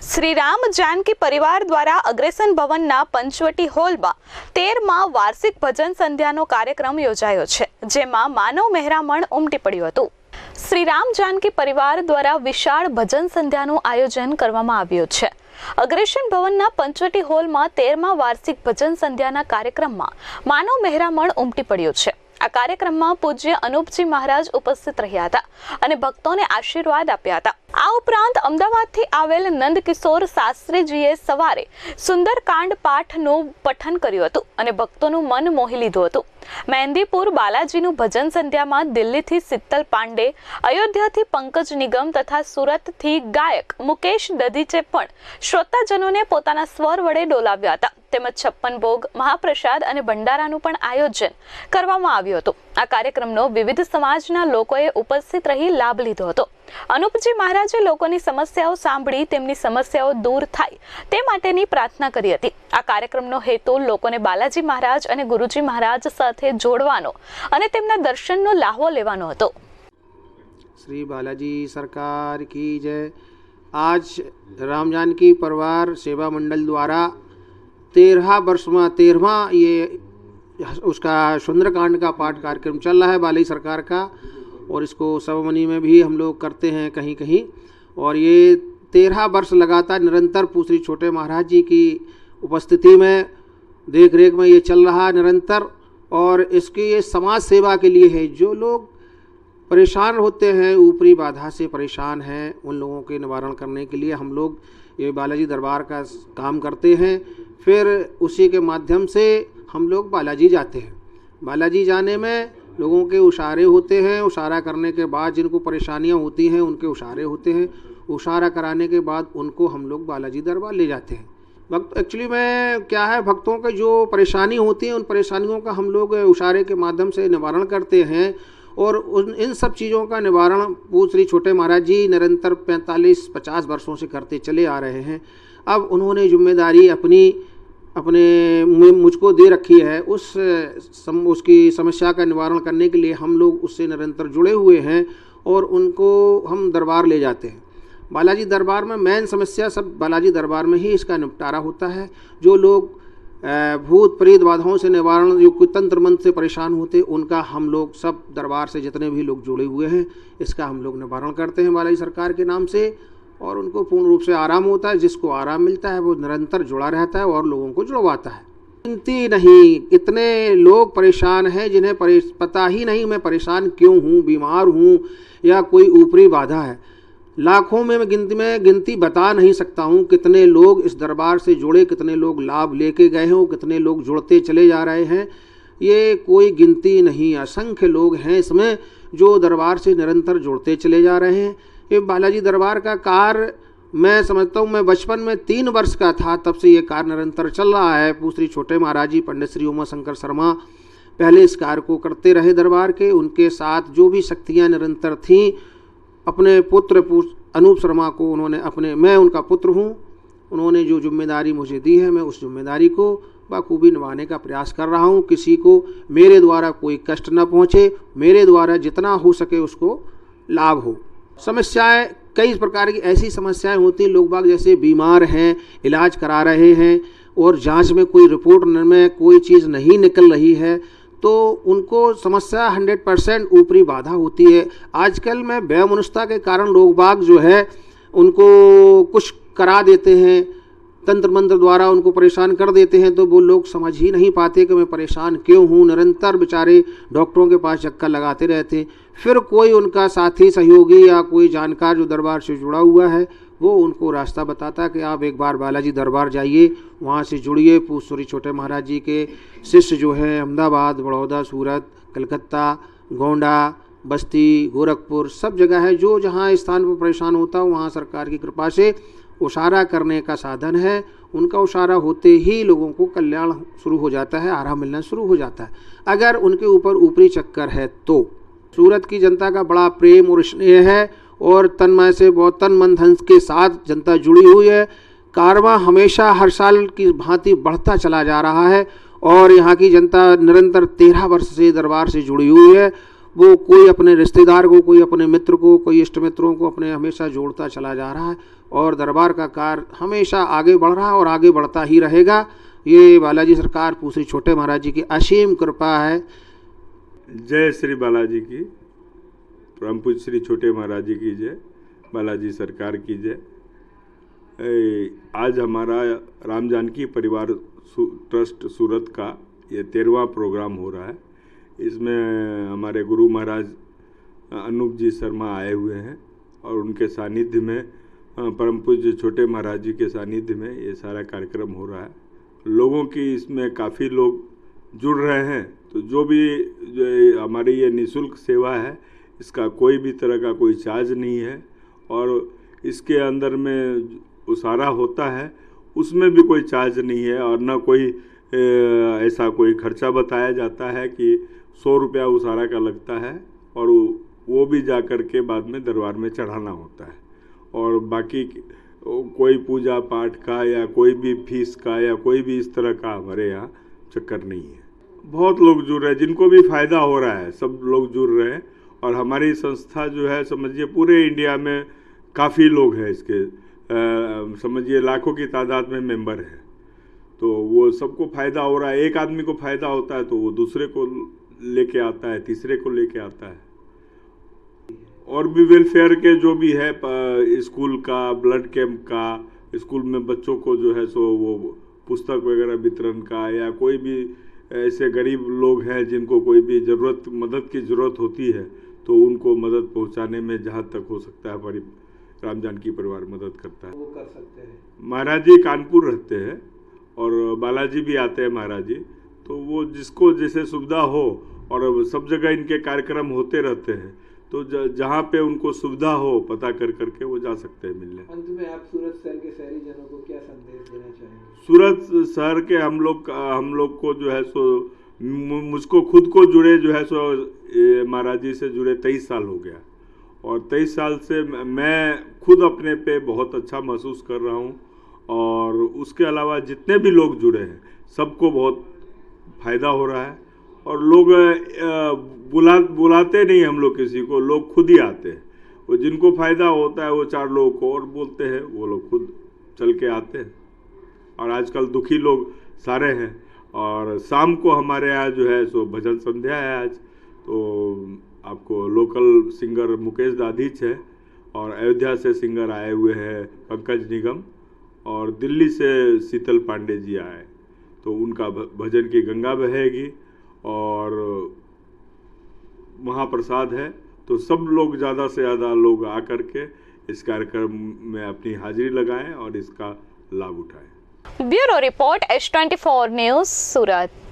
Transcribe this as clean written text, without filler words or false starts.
શ્રી રામ જાનકી પરિવાર દ્વારા અગ્રેસન ભવનના પંચવટી હોલમાં 13મા વાર્ષિક ભજન સંધ્યાનો કાર્યક્રમ યોજાયો છે, જેમાં માનવ મહેરામણ ઉમટી પડ્યું હતું। શ્રી રામ જાનકી પરિવાર દ્વારા વિશાળ ભજન સંધ્યાનું આયોજન કરવામાં આવ્યું છે। અગ્રેસન ભવનના પંચવટી હોલમાં 13મા વાર્ષિક ભજન સંધ્યાના કાર્યક્રમમાં માનવ મહેરામણ ઉમટી પડ્યું છે। આ કાર્યક્રમમાં પૂજ્ય અનુપજી મહારાજ ઉપસ્થિત રહ્યા હતા અને ભક્તોને આશીર્વાદ આપ્યા હતા। આ ઉપરાંત અમદાવાદથી આવેલ નંદકિશોર શાસ્ત્રીજીએ સવારે સુંદરકાંડ પાઠનું પઠન કર્યું હતું અને ભક્તોનું મન મોહી લીધું હતું। મહેંદીપુર બાલાજીનું ભજન સંધ્યામાં દિલ્હીથી શીતલ પાંડે, અયોધ્યાથી પંકજ નિગમ તથા સુરતથી ગાયક મુકેશ દધીચે પણ શ્રોતાજનોને પોતાના સ્વર વડે ડોલાવ્યા હતા। તેમજ 56 ભોગ, મહાપ્રસાદ અને ભંડારાનું પણ આયોજન કરવામાં આવ્યું હતું। આ કાર્યક્રમનો વિવિધ સમાજના લોકોએ ઉપસ્થિત રહી લાભ લીધો હતો। અનુપજી મહારાજે લોકોની સમસ્યાઓ સાંભળી તેમની સમસ્યાઓ દૂર થાય તે માટેની પ્રાર્થના કરી હતી। આ કાર્યક્રમનો હેતુ લોકોને બાલાજી મહારાજ અને ગુરુજી મહારાજ સાથે જોડવાનો અને તેમના દર્શનનો લાહવો લેવાનો હતો। श्री बालाजी सरकार की जय। आज राम जानकी परिवार सेवा मंडल द्वारा 13वां ये उसका सुंदरकांड का पाठ कार्यक्रम चल रहा है बालाजी सरकार का, और इसको सबमनी में भी हम लोग करते हैं कहीं कहीं। और ये 13 वर्ष लगातार निरंतर पूज्य छोटे महाराज जी की उपस्थिति में देख रेख में ये चल रहा निरंतर। और इसकी ये समाज सेवा के लिए है। जो लोग परेशान होते हैं, ऊपरी बाधा से परेशान हैं, उन लोगों के निवारण करने के लिए हम लोग ये बालाजी दरबार का काम करते हैं। फिर उसी के माध्यम से हम लोग बालाजी जाते हैं। बालाजी जाने में लोगों के उशारे होते हैं। उशारा करने के बाद जिनको परेशानियां होती हैं उनके उशारे होते हैं। उशारा कराने के बाद उनको हम लोग बालाजी दरबार ले जाते हैं। भक्त एक्चुअली में क्या है, भक्तों के जो परेशानी होती है उन परेशानियों का हम लोग उशारे के माध्यम से निवारण करते हैं। और इन सब चीज़ों का निवारण पूज्य श्री छोटे महाराज जी निरंतर 45-50 वर्षों से करते चले आ रहे हैं। अब उन्होंने जिम्मेदारी अपने मुझको दे रखी है। उसकी समस्या का निवारण करने के लिए हम लोग उससे निरंतर जुड़े हुए हैं और उनको हम दरबार ले जाते हैं। बालाजी दरबार में मेन समस्या सब बालाजी दरबार में ही इसका निपटारा होता है। जो लोग भूत प्रेत बाधाओं से निवारण, जो तंत्र मंत्र से परेशान होते, उनका हम लोग सब दरबार से जितने भी लोग जुड़े हुए हैं इसका हम लोग निवारण करते हैं बालाजी सरकार के नाम से। और उनको पूर्ण रूप से आराम होता है। जिसको आराम मिलता है वो निरंतर जुड़ा रहता है और लोगों को जुड़वाता है। गिनती नहीं, इतने लोग परेशान हैं जिन्हें पता ही नहीं मैं परेशान क्यों हूँ, बीमार हूँ या कोई ऊपरी बाधा है। लाखों में गिनती बता नहीं सकता हूँ कितने लोग इस दरबार से जुड़े, कितने लोग लाभ लेके गए हैं, कितने लोग जुड़ते चले जा रहे हैं। ये कोई गिनती नहीं, असंख्य लोग हैं इसमें जो दरबार से निरंतर जुड़ते चले जा रहे हैं। ये बालाजी दरबार का कार्य मैं समझता हूँ, मैं बचपन में 3 वर्ष का था तब से ये कार्य निरंतर चल रहा है। पूज्य छोटे महाराज जी पंडित श्री उमा शंकर शर्मा पहले इस कार्य को करते रहे दरबार के। उनके साथ जो भी शक्तियाँ निरंतर थीं, अपने पुत्र अनूप शर्मा को उन्होंने मैं उनका पुत्र हूँ, उन्होंने जो जिम्मेदारी मुझे दी है मैं उस जिम्मेदारी को बखूबी निभाने का प्रयास कर रहा हूँ। किसी को मेरे द्वारा कोई कष्ट न पहुँचे, मेरे द्वारा जितना हो सके उसको लाभ हो। समस्याएं कई प्रकार की ऐसी समस्याएं होती हैं, लोग बाग जैसे बीमार हैं, इलाज करा रहे हैं और जांच में कोई रिपोर्ट में कोई चीज़ नहीं निकल रही है, तो उनको समस्या 100% ऊपरी बाधा होती है। आजकल में वैमनस्यता के कारण लोग बाग जो है उनको कुछ करा देते हैं, तंत्र मंत्र द्वारा उनको परेशान कर देते हैं, तो वो लोग समझ ही नहीं पाते कि मैं परेशान क्यों हूँ। निरंतर बेचारे डॉक्टरों के पास चक्कर लगाते रहते हैं। फिर कोई उनका साथी सहयोगी या कोई जानकार जो दरबार से जुड़ा हुआ है वो उनको रास्ता बताता है कि आप एक बार बालाजी दरबार जाइए, वहाँ से जुड़िए। पूज्य छोटे महाराज जी के शिष्य जो हैं अहमदाबाद, बड़ौदा, सूरत, कलकत्ता, गोंडा, बस्ती, गोरखपुर सब जगह है। जो जहाँ स्थान पर परेशान होता है वहाँ सरकार की कृपा से उशारा करने का साधन है। उनका उशारा होते ही लोगों को कल्याण शुरू हो जाता है, आराम मिलना शुरू हो जाता है। अगर उनके ऊपर ऊपरी चक्कर है तो सूरत की जनता का बड़ा प्रेम और स्नेह है और तन्मय से बहुत तन मन धन के साथ जनता जुड़ी हुई है। कारवां हमेशा हर साल की भांति बढ़ता चला जा रहा है और यहाँ की जनता निरंतर 13 वर्ष से दरबार से जुड़ी हुई है। वो कोई अपने रिश्तेदार को, कोई अपने मित्र को, कोई इष्ट मित्रों को अपने हमेशा जोड़ता चला जा रहा है। और दरबार का कार्य हमेशा आगे बढ़ रहा और आगे बढ़ता ही रहेगा। ये बालाजी सरकार श्री छोटे महाराज जी की असीम कृपा है। जय श्री बालाजी की, परम पूज्य श्री छोटे महाराज जी की जय, बालाजी सरकार की जय। आज हमारा राम जानकी परिवार ट्रस्ट सूरत का ये 13वां प्रोग्राम हो रहा है। इसमें हमारे गुरु महाराज अनूप जी शर्मा आए हुए हैं और उनके सानिध्य में परम पूज्य छोटे महाराज जी के सानिध्य में ये सारा कार्यक्रम हो रहा है। लोगों की इसमें काफ़ी लोग जुड़ रहे हैं। तो जो हमारी ये निःशुल्क सेवा है, इसका कोई भी तरह का कोई चार्ज नहीं है और इसके अंदर में उसारा होता है उसमें भी कोई चार्ज नहीं है और न कोई ऐसा कोई खर्चा बताया जाता है कि 100 रुपया उसारा का लगता है और वो भी जा कर के बाद में दरबार में चढ़ाना होता है। और बाकी कोई पूजा पाठ का या कोई भी फीस का या कोई भी इस तरह का हमारे यहाँ चक्कर नहीं है। बहुत लोग जुड़ रहे हैं, जिनको भी फ़ायदा हो रहा है सब लोग जुड़ रहे हैं और हमारी संस्था जो है समझिए पूरे इंडिया में काफ़ी लोग हैं इसके, समझिए लाखों की तादाद में मेंबर हैं। तो वो सबको फ़ायदा हो रहा है। एक आदमी को फ़ायदा होता है तो वो दूसरे को लेके आता है, तीसरे को लेके आता है। और भी वेलफेयर के जो भी है, स्कूल का, ब्लड कैंप का, स्कूल में बच्चों को जो है सो वो पुस्तक वगैरह वितरण का, या कोई भी ऐसे गरीब लोग हैं जिनको कोई भी मदद की ज़रूरत होती है तो उनको मदद पहुंचाने में जहां तक हो सकता है हमारी राम जानकी परिवार मदद करता है। वो कर सकते हैं। महाराज जी कानपुर रहते हैं और बालाजी भी आते हैं महाराज जी, तो वो जिसको जैसे सुविधा हो, और सब जगह इनके कार्यक्रम होते रहते हैं, तो जहाँ पे उनको सुविधा हो पता कर करके वो जा सकते हैं मिलने। अंत में आप सूरत शहर के शहरी जनों को क्या संदेश देना चाहेंगे? सूरत शहर के हम लोग को जो है सो, मुझको खुद को जुड़े जो है सो महाराज जी से जुड़े 23 साल हो गया और 23 साल से मैं खुद अपने पे बहुत अच्छा महसूस कर रहा हूँ। और उसके अलावा जितने भी लोग जुड़े हैं सबको बहुत फ़ायदा हो रहा है। और लोग बुलाते नहीं हम लोग किसी को, लोग खुद ही आते हैं। वो जिनको फ़ायदा होता है वो 4 लोगों को और बोलते हैं, वो लोग खुद चल के आते हैं। और आजकल दुखी लोग सारे हैं। और शाम को हमारे यहाँ जो है सो भजन संध्या है आज, तो आपको लोकल सिंगर मुकेश दाधीच है और अयोध्या से सिंगर आए हुए हैं पंकज निगम, और दिल्ली से शीतल पांडे जी आए, तो उनका भजन की गंगा बहेगी और महाप्रसाद है। तो सब लोग ज़्यादा से ज़्यादा लोग आकर के इस कार्यक्रम में अपनी हाजिरी लगाएं और इसका लाभ उठाएं। ब्यूरो रिपोर्ट H24 न्यूज़ सूरत।